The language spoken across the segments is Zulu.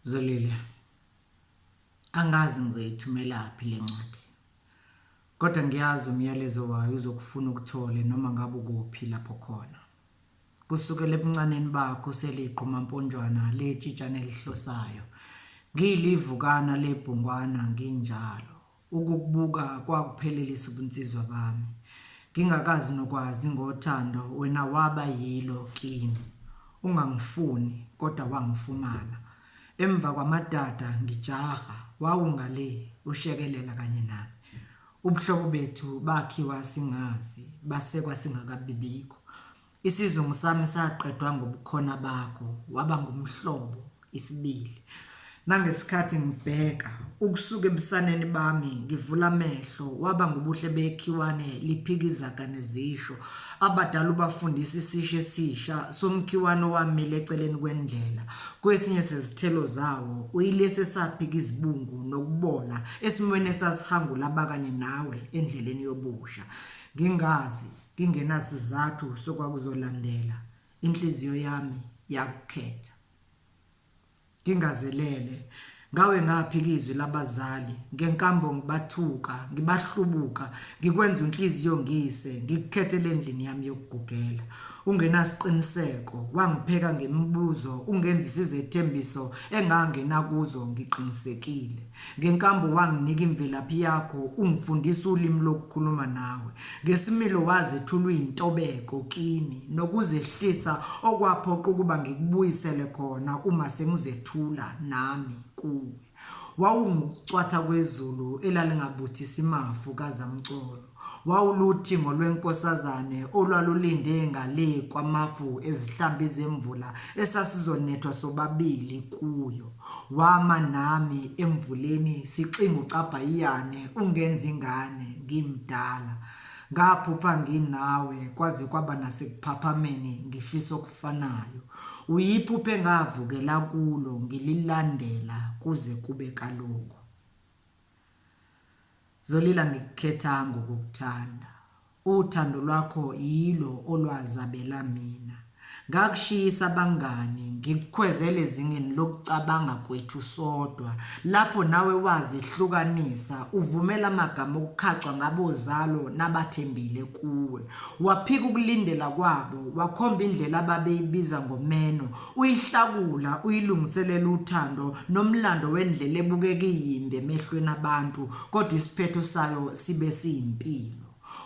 UZolile, angazi ngizoyithumela phi le ncwadi. Kodwa ngiyazi umyalezo wayo uzokufuna ukuthole noma ngabe ukuphi lapho khona. Kusukela ebuncaneni bakho seliqhuma mponjwana letshitshana elihlosayo. Ngiyilivukana lebhungwana nginjalo. Ukukubuka kwakuphelelisa ubunsizwa bami. Ngingakazi nokwazi ngothando wena waba yilo kimi. Ungangifuni kodwa wangifumana. Emva kwamadada ngijaha wawungale ushekelela kanye nami. Ubuhlobo bethu bakhiwa singazi basekwa singakabibikho. Isizungu sami saqedwa ngobukhona bakho waba ngumhlobo isibili. Nangesikhathi ngibheka ukusuka ebusaneni bami ngivula amehlo waba ngubuhle bekhiwane liphikiza kanezisho abadala ubafundisa isisho esisha somkhiwane owamile eceleni kwendlela kwesinye sezithelo zawo uyilese saphika izibungu nokubona esimweni esasihangula abakanye nawe endleleni yobusha ngingazi ngingenasizathu sokwakuzolandela inhliziyo yami yakukhetha ngingazelele ngawe ngaphika izwi labazali ngenkambo ngibathuka ngibahlubuka ngikwenza inhliziyo ngise ngikukhethele endlini yami yokugugela ungenasiqiniseko wangipheka ngemibuzo ungenzisa izethembiso engangena kuzo ngiqinisekile ngenkambo wanginika imvelaphi yakho ungifundisa ulimi lokukhuluma nawe ngesimilo wazethula intobeko kimi nokuzehlisa okwaphoqa ukuba ngikubuyisele khona uma sengizethula nami kuwe wawungukucwatha kwezulu elalingabuthisa imafu kazamcolo wawuluthingo lwenkosazane olwalulinde ngale kwamafu ezihlambi zemvula esasizonethwa sobabili kuyo wama nami emvuleni sixinga ucabhayiyane ungenza ingane ngimdala ngaphupha nginawe kwaze kwaba nasekuphaphameni ngifisa okufanayo uyiphuphe engavukela kulo ngililandela kuze kube kalokho Zolila ngikukhetha ngokukuthanda uthando lwakho yilo olwazabela mina ngakushisa abangani ngikukhwezele ezingeni lokucabanga kwethu sodwa lapho nawe wazihlukanisa uvumela amagama okukhacwa ngabozalo nabathembile kuwe waphika ukulindela kwabo wakhomba indlela ababeyibiza ngomeno uyihlakula uyilungiselela uthando nomlando wendlela ebukeka iyimbe emehlweni abantu kodwa isiphetho sayo sibe siyimpilo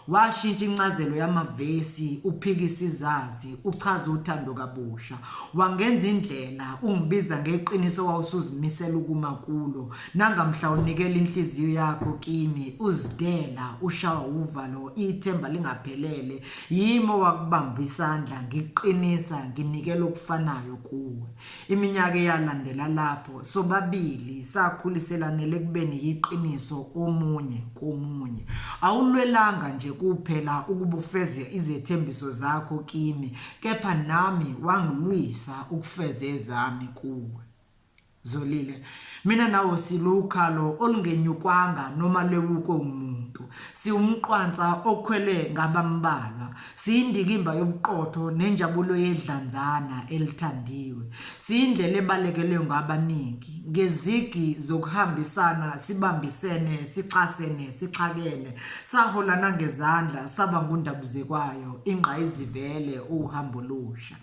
washintsha incazelo yamavesi uphikisa izazi uchaza uthando kabusha wangenza indlela ungibiza ngeqiniso wawusuzimisela ukuma kulo nangamhla unikela inhliziyo yakho kimi uzidela ushawa uvalo ithemba lingaphelele yimo wakubamba isandla ngiqinisa nginikela okufanayo kuwe iminyaka eyalandela lapho sobabili sakhuliselanele kubeni yiqiniso omunye komunye awulwelanga nje kuphela ukubufeze izethembiso zakho kimi kepha nami wangilwisa ukufeza ezami kuwe Zolile mina nawo silukhalo olungenyukwanga noma lewuko umuntu siumqhwanza okhwele ngabambalwa siyindikimba yobuqotho nenjabulo yedlanzana elithandiwe siyindlela ebalekele ngabaningi ngezigi zokuhambisana sibambisene sixhasene sixhakene saholana ngezandla saba ngundabuze kwayo ingqayizivele uhambo lusha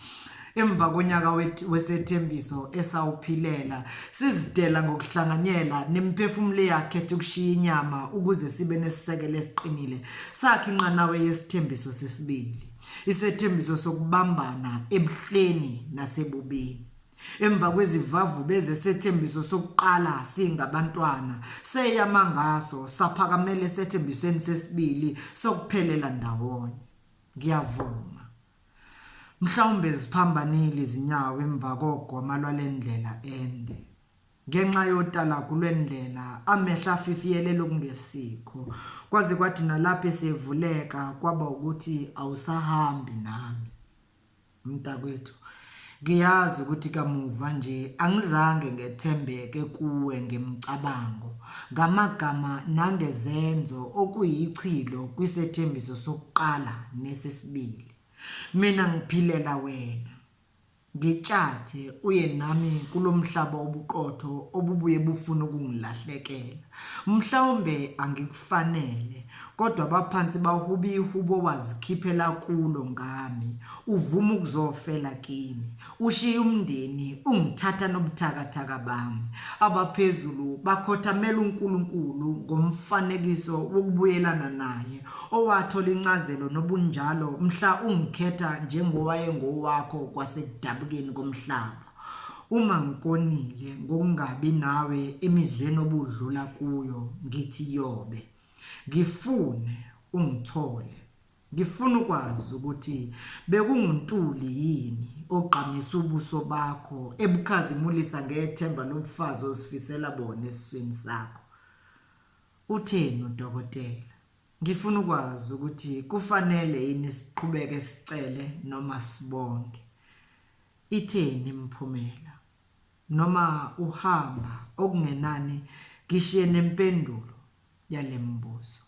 emva konyaka wesethembiso esawuphilela sizidela ngokuhlanganyela nemphefumulo yakhe ukushiya inyama ukuze sibe nesisekelo esiqinile sakhe inqanawe yesithembiso sesibili isethembiso sokubambana ebuhleni nasebubini emva kwezivavu bezesethembiso sokuqala singabantwana seyamangaso saphakamele esethembisweni sesibili sokuphelela ndawonye ngiyavuma mhlawumbe ziphambanile izinyawo emva kogoma lwalendlela ende ngenxa yotala kulwendlela amehla afifiyele lokungesikho kwaze kwathi nalapho esevuleka kwaba ukuthi awusahambi nami mntakwethu ngiyazi ukuthi kamuva nje angizange ngethembeke kuwe ngemcabango ngamagama nangezenzo okuyichilo kwisethembiso sokuqala nesesibili mina ngiphilela wena ngitshathe uye nami kulomhlaba obuqotho obubuye bufuna ukungilahlekela. Mhlawumbe angikufanele, kodwa baphansi bahuba ihubo wazikhiphela kulo ngami. Uvuma ukuzofela kimi, ushiya umndeni, ungithatha nobuthakathaka bami. Abaphezulu bakhothamela uNkulunkulu ngomfanekiso wokubuyelana naye, owathola incazelo nobunjalo mhla ungikhetha njengowayengowakho kwasekudabukeni komhlaba. Uma ngikonile ngokungabi nawe emizweni obudlula kuyo, ngithi yobe. Ngifune ungithole. Ngifuna ukwazi ukuthi bekunguNtuli yini ogqamisa ubuso bakho ebukhazimulisa ngethemba lomfazi ozifisela bona esiswini sakho. Utheni udokotela? Ngifuna ukwazi ukuthi kufanele yini siqhubeke sicele noma sibonge. Itheni imiphumela? Noma uhamba okungenani ngishiye nempendulo yale mibuzo.